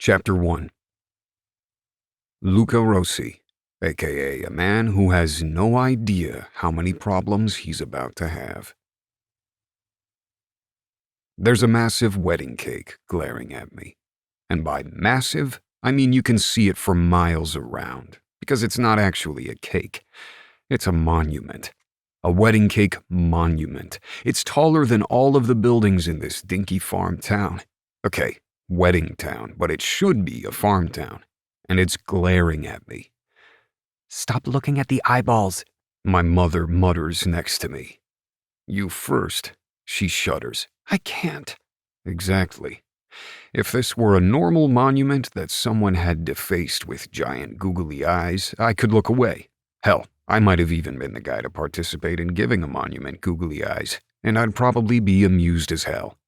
Chapter 1. Luca Rossi, aka a man who has no idea how many problems he's about to have. There's a massive wedding cake glaring at me. And by massive, I mean you can see it for miles around, because it's not actually a cake. It's a monument. A wedding cake monument. It's taller than all of the buildings in this dinky farm town. Okay, wedding town, but it should be a farm town. And it's glaring at me. "Stop looking at the eyeballs," my mother mutters next to me. "You first," she shudders. "I can't." Exactly. If this were a normal monument that someone had defaced with giant googly eyes, I could look away. Hell, I might have even been the guy to participate in giving a monument googly eyes, and I'd probably be amused as hell.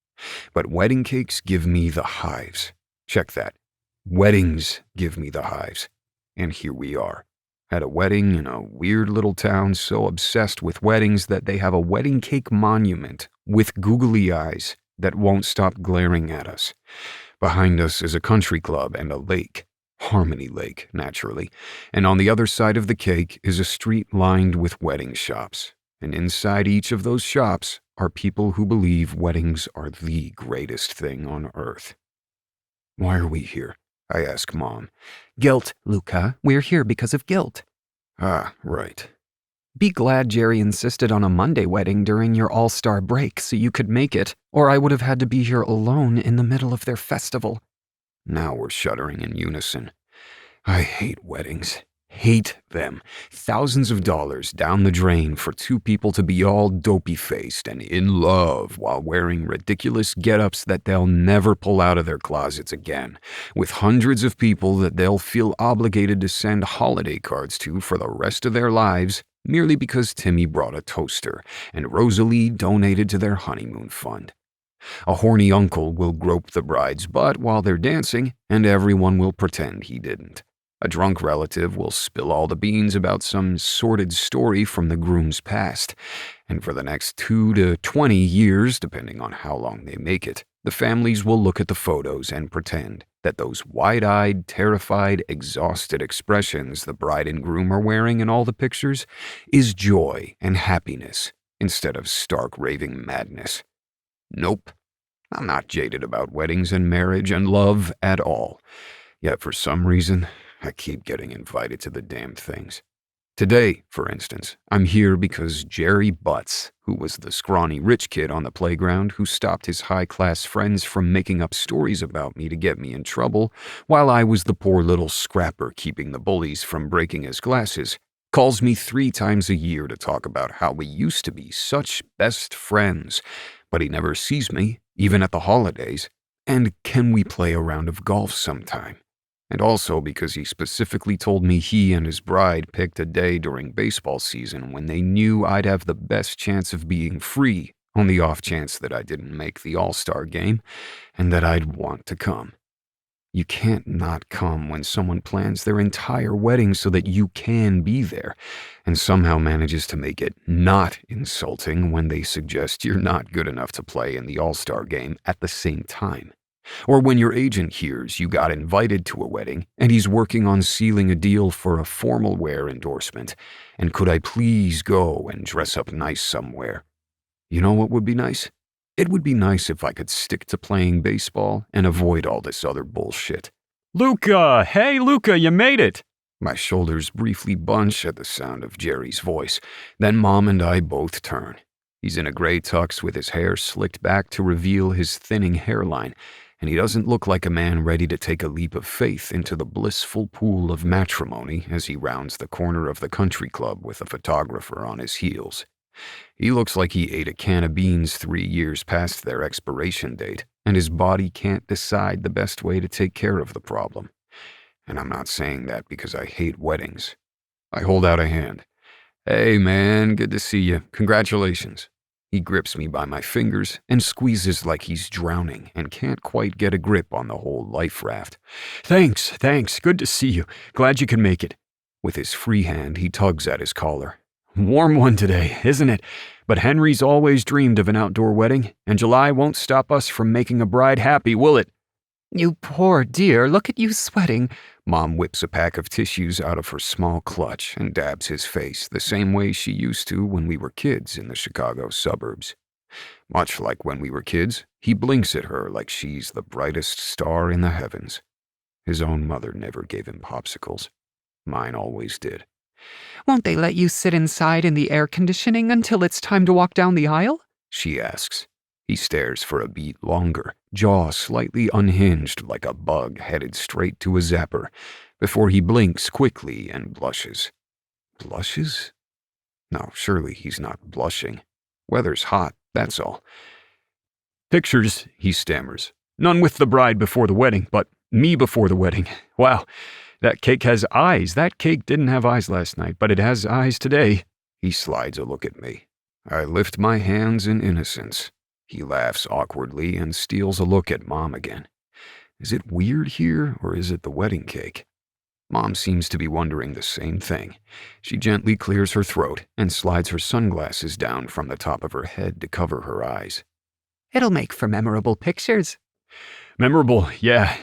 But wedding cakes give me the hives. Check that. Weddings give me the hives. And here we are, at a wedding in a weird little town so obsessed with weddings that they have a wedding cake monument with googly eyes that won't stop glaring at us. Behind us is a country club and a lake. Harmony Lake, naturally. And on the other side of the cake is a street lined with wedding shops. And inside each of those shops are people who believe weddings are the greatest thing on earth. Why are we here? I ask Mom. "Guilt, Luca. We're here because of guilt." Ah, right. Be glad Jerry insisted on a Monday wedding during your all-star break so you could make it, or I would have had to be here alone in the middle of their festival. Now we're shuddering in unison. I hate weddings. Hate them. Thousands of dollars down the drain for two people to be all dopey-faced and in love while wearing ridiculous get-ups that they'll never pull out of their closets again, with hundreds of people that they'll feel obligated to send holiday cards to for the rest of their lives merely because Timmy brought a toaster and Rosalie donated to their honeymoon fund. A horny uncle will grope the bride's butt while they're dancing, and everyone will pretend he didn't. A drunk relative will spill all the beans about some sordid story from the groom's past, and for the next 2 to 20 years, depending on how long they make it, the families will look at the photos and pretend that those wide-eyed, terrified, exhausted expressions the bride and groom are wearing in all the pictures is joy and happiness instead of stark raving madness. Nope, I'm not jaded about weddings and marriage and love at all. Yet for some reason, I keep getting invited to the damn things. Today, for instance, I'm here because Jerry Butts, who was the scrawny rich kid on the playground who stopped his high-class friends from making up stories about me to get me in trouble, while I was the poor little scrapper keeping the bullies from breaking his glasses, calls me 3 times a year to talk about how we used to be such best friends, but he never sees me, even at the holidays, and can we play a round of golf sometime? And also because he specifically told me he and his bride picked a day during baseball season when they knew I'd have the best chance of being free on the off chance that I didn't make the All-Star game and that I'd want to come. You can't not come when someone plans their entire wedding so that you can be there and somehow manages to make it not insulting when they suggest you're not good enough to play in the All-Star game at the same time. Or when your agent hears you got invited to a wedding and he's working on sealing a deal for a formal wear endorsement, and could I please go and dress up nice somewhere? You know what would be nice? It would be nice if I could stick to playing baseball and avoid all this other bullshit. "Luca! Hey, Luca, you made it!" My shoulders briefly bunch at the sound of Jerry's voice. Then Mom and I both turn. He's in a gray tux with his hair slicked back to reveal his thinning hairline, and he doesn't look like a man ready to take a leap of faith into the blissful pool of matrimony as he rounds the corner of the country club with a photographer on his heels. He looks like he ate a can of beans 3 years past their expiration date, and his body can't decide the best way to take care of the problem. And I'm not saying that because I hate weddings. I hold out a hand. "Hey man, good to see you. Congratulations." He grips me by my fingers and squeezes like he's drowning and can't quite get a grip on the whole life raft. Thanks. Good to see you. Glad you could make it." With his free hand, he tugs at his collar. "Warm one today, isn't it? But Henry's always dreamed of an outdoor wedding, and July won't stop us from making a bride happy, will it?" You poor dear, look at you sweating. Mom whips a pack of tissues out of her small clutch and dabs his face the same way she used to when we were kids in the Chicago suburbs. Much like when we were kids, he blinks at her like she's the brightest star in the heavens. His own mother never gave him popsicles. Mine always did. Won't they let you sit inside in the air conditioning until it's time to walk down the aisle? She asks. He stares for a beat longer, jaw slightly unhinged like a bug headed straight to a zapper, before he blinks quickly and blushes. Blushes? No, surely he's not blushing. Weather's hot, that's all. Pictures, he stammers. None with the bride before the wedding, but me before the wedding. Wow, that cake has eyes. That cake didn't have eyes last night, but it has eyes today. He slides a look at me. I lift my hands in innocence. He laughs awkwardly and steals a look at Mom again. Is it weird here, or is it the wedding cake? Mom seems to be wondering the same thing. She gently clears her throat and slides her sunglasses down from the top of her head to cover her eyes. It'll make for memorable pictures. Memorable, yeah.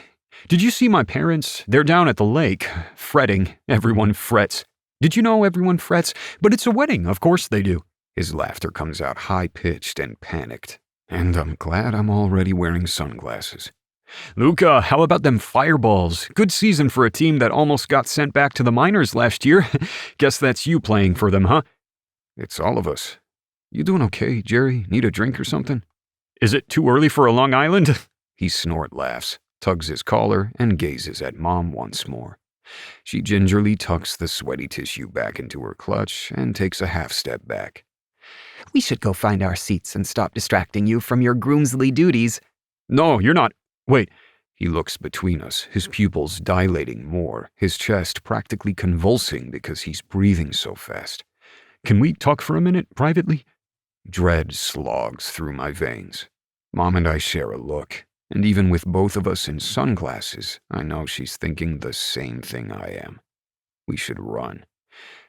Did you see my parents? They're down at the lake, fretting. Everyone frets. Did you know everyone frets? But it's a wedding, of course they do. His laughter comes out high-pitched and panicked. And I'm glad I'm already wearing sunglasses. Luca, how about them fireballs? Good season for a team that almost got sent back to the minors last year. Guess that's you playing for them, huh? It's all of us. You doing okay, Jerry? Need a drink or something? Is it too early for a Long Island? He snort laughs, tugs his collar, and gazes at Mom once more. She gingerly tucks the sweaty tissue back into her clutch and takes a half step back. We should go find our seats and stop distracting you from your groomsly duties. No, you're not. Wait. He looks between us, his pupils dilating more, his chest practically convulsing because he's breathing so fast. Can we talk for a minute, privately? Dread slogs through my veins. Mom and I share a look, and even with both of us in sunglasses, I know she's thinking the same thing I am. We should run.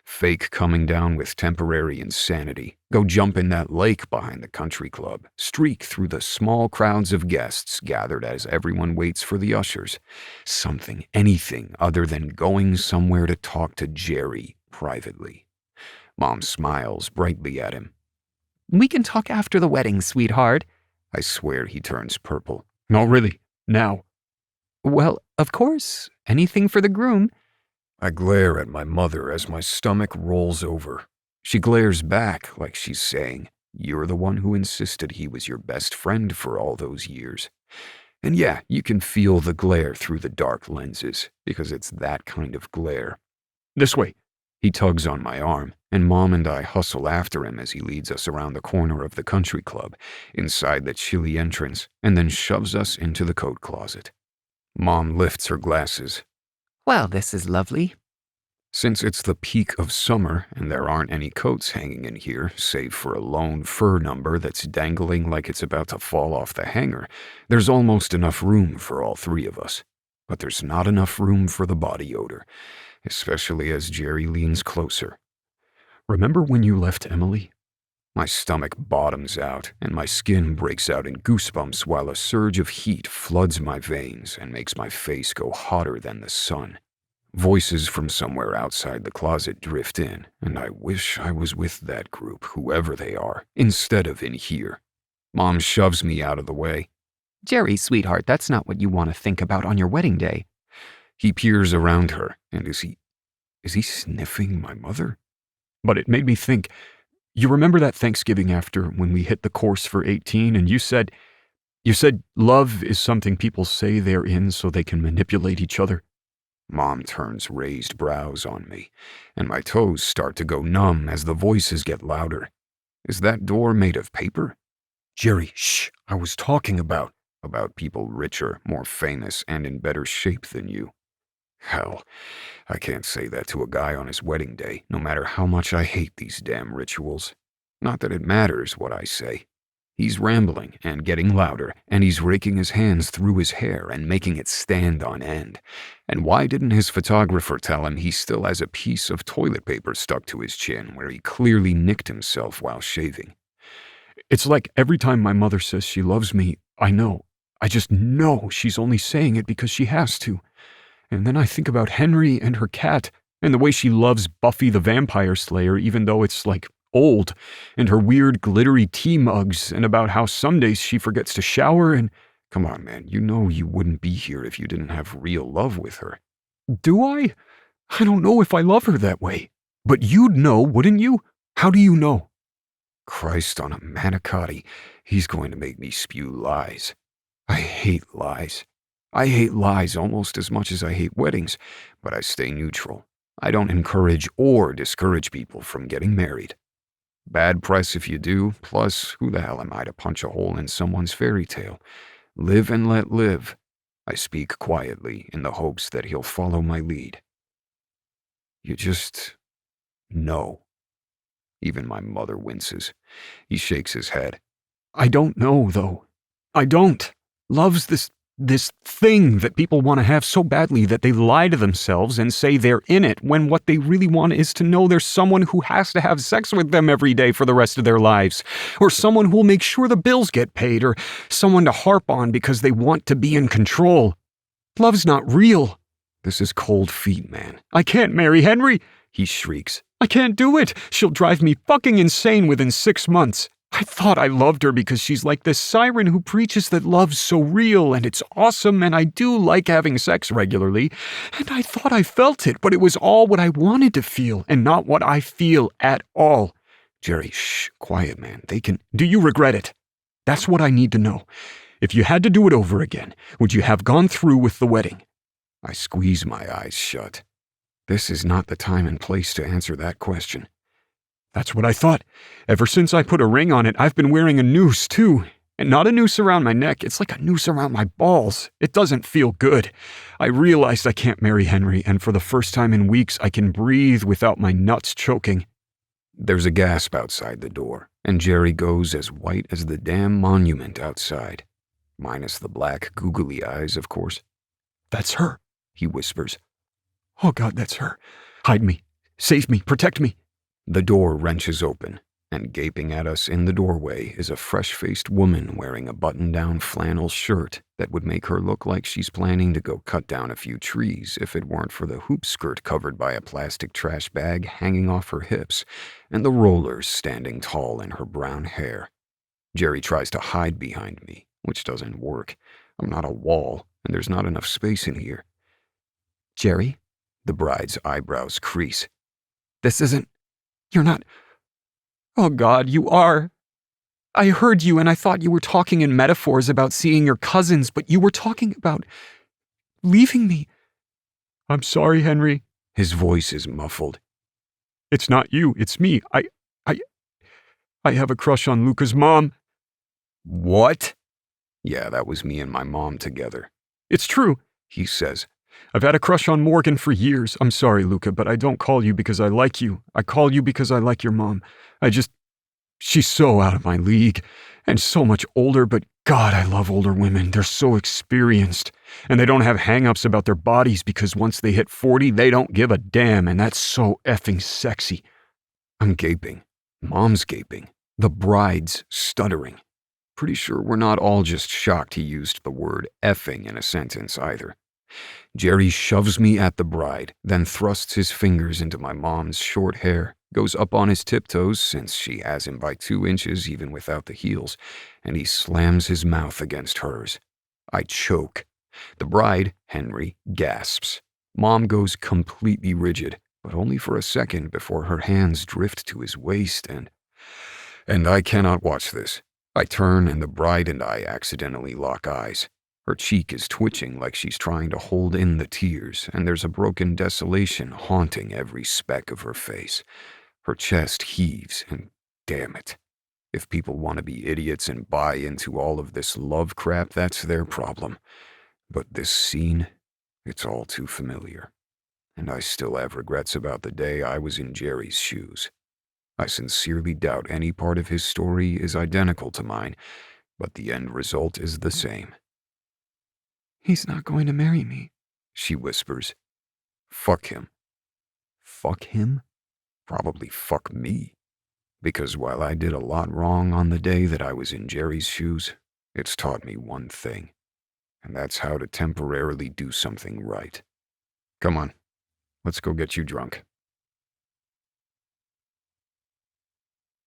Fake coming down with temporary insanity, go jump in that lake behind the country club, streak through the small crowds of guests gathered as everyone waits for the ushers. Something, anything other than going somewhere to talk to Jerry privately. Mom smiles brightly at him. We can talk after the wedding, sweetheart. I swear he turns purple. No, really. Now. Well, of course. Anything for the groom. I glare at my mother as my stomach rolls over. She glares back like she's saying, "You're the one who insisted he was your best friend for all those years." And yeah, you can feel the glare through the dark lenses, because it's that kind of glare. This way. He tugs on my arm, and Mom and I hustle after him as he leads us around the corner of the country club, inside the chilly entrance, and then shoves us into the coat closet. Mom lifts her glasses. Well, this is lovely. Since it's the peak of summer and there aren't any coats hanging in here, save for a lone fur number that's dangling like it's about to fall off the hanger, there's almost enough room for all three of us. But there's not enough room for the body odor, especially as Jerry leans closer. Remember when you left Emily? My stomach bottoms out, and my skin breaks out in goosebumps while a surge of heat floods my veins and makes my face go hotter than the sun. Voices from somewhere outside the closet drift in, and I wish I was with that group, whoever they are, instead of in here. Mom shoves me out of the way. Jerry, sweetheart, that's not what you want to think about on your wedding day. He peers around her, and is he sniffing my mother? But it made me think. You remember that Thanksgiving after when we hit the course for 18 and you said love is something people say they're in so they can manipulate each other? Mom turns raised brows on me, and my toes start to go numb as the voices get louder. Is that door made of paper? Jerry, shh, I was talking about people richer, more famous, and in better shape than you. Hell, I can't say that to a guy on his wedding day, no matter how much I hate these damn rituals. Not that it matters what I say. He's rambling and getting louder, and he's raking his hands through his hair and making it stand on end. And why didn't his photographer tell him he still has a piece of toilet paper stuck to his chin where he clearly nicked himself while shaving? It's like every time my mother says she loves me, I know I just know she's only saying it because she has to. And then I think about Henry and her cat, and the way she loves Buffy the Vampire Slayer even though it's, like, old, and her weird glittery tea mugs, and about how some days she forgets to shower and— Come on, man, you know you wouldn't be here if you didn't have real love with her. Do I? I don't know if I love her that way. But you'd know, wouldn't you? How do you know? Christ on a manicotti, he's going to make me spew lies. I hate lies. I hate lies almost as much as I hate weddings, but I stay neutral. I don't encourage or discourage people from getting married. Bad press if you do, plus who the hell am I to punch a hole in someone's fairy tale? Live and let live. I speak quietly in the hopes that he'll follow my lead. You just know. Even my mother winces. He shakes his head. I don't know, though. I don't. Love's this thing that people want to have so badly that they lie to themselves and say they're in it when what they really want is to know there's someone who has to have sex with them every day for the rest of their lives, or someone who'll make sure the bills get paid, or someone to harp on because they want to be in control. Love's not real. This is cold feet, man. I can't marry Henry, He shrieks. I can't do it. She'll drive me fucking insane within 6 months. I thought I loved her because she's like this siren who preaches that love's so real and it's awesome and I do like having sex regularly. And I thought I felt it, but it was all what I wanted to feel and not what I feel at all. Jerry, shh, quiet, man. Do you regret it? That's what I need to know. If you had to do it over again, would you have gone through with the wedding? I squeeze my eyes shut. This is not the time and place to answer that question. That's what I thought. Ever since I put a ring on it, I've been wearing a noose, too. And not a noose around my neck, it's like a noose around my balls. It doesn't feel good. I realized I can't marry Henry, and for the first time in weeks, I can breathe without my nuts choking. There's a gasp outside the door, and Jerry goes as white as the damn monument outside. Minus the black, googly eyes, of course. That's her, he whispers. Oh God, that's her. Hide me. Save me. Protect me. The door wrenches open, and gaping at us in the doorway is a fresh-faced woman wearing a button-down flannel shirt that would make her look like she's planning to go cut down a few trees if it weren't for the hoop skirt covered by a plastic trash bag hanging off her hips and the rollers standing tall in her brown hair. Jerry tries to hide behind me, which doesn't work. I'm not a wall, and there's not enough space in here. Jerry, the bride's eyebrows crease. this isn't. You're not. Oh God, you are. I heard you and I thought you were talking in metaphors about seeing your cousins, but you were talking about leaving me. I'm sorry, Henry. His voice is muffled. It's not you, it's me. I have a crush on Luca's mom. What? Yeah, that was me and my mom together. It's true, he says. I've had a crush on Morgan for years. I'm sorry, Luca, but I don't call you because I like you. I call you because I like your mom. She's so out of my league, and so much older, but God, I love older women. They're so experienced, and they don't have hang-ups about their bodies because once they hit 40, they don't give a damn, and that's so effing sexy. I'm gaping. Mom's gaping. The bride's stuttering. Pretty sure we're not all just shocked he used the word effing in a sentence either. Jerry shoves me at the bride, then thrusts his fingers into my mom's short hair, goes up on his tiptoes since she has him by 2 inches even without the heels, and he slams his mouth against hers. I choke. The bride, Henry, gasps. Mom goes completely rigid, but only for a second before her hands drift to his waist and I cannot watch this. I turn and the bride and I accidentally lock eyes. Her cheek is twitching like she's trying to hold in the tears, and there's a broken desolation haunting every speck of her face. Her chest heaves, and damn it. If people want to be idiots and buy into all of this love crap, that's their problem. But this scene, it's all too familiar. And I still have regrets about the day I was in Jerry's shoes. I sincerely doubt any part of his story is identical to mine, but the end result is the same. He's not going to marry me, she whispers. Fuck him. Fuck him? Probably fuck me. Because while I did a lot wrong on the day that I was in Jerry's shoes, it's taught me one thing. And that's how to temporarily do something right. Come on, let's go get you drunk.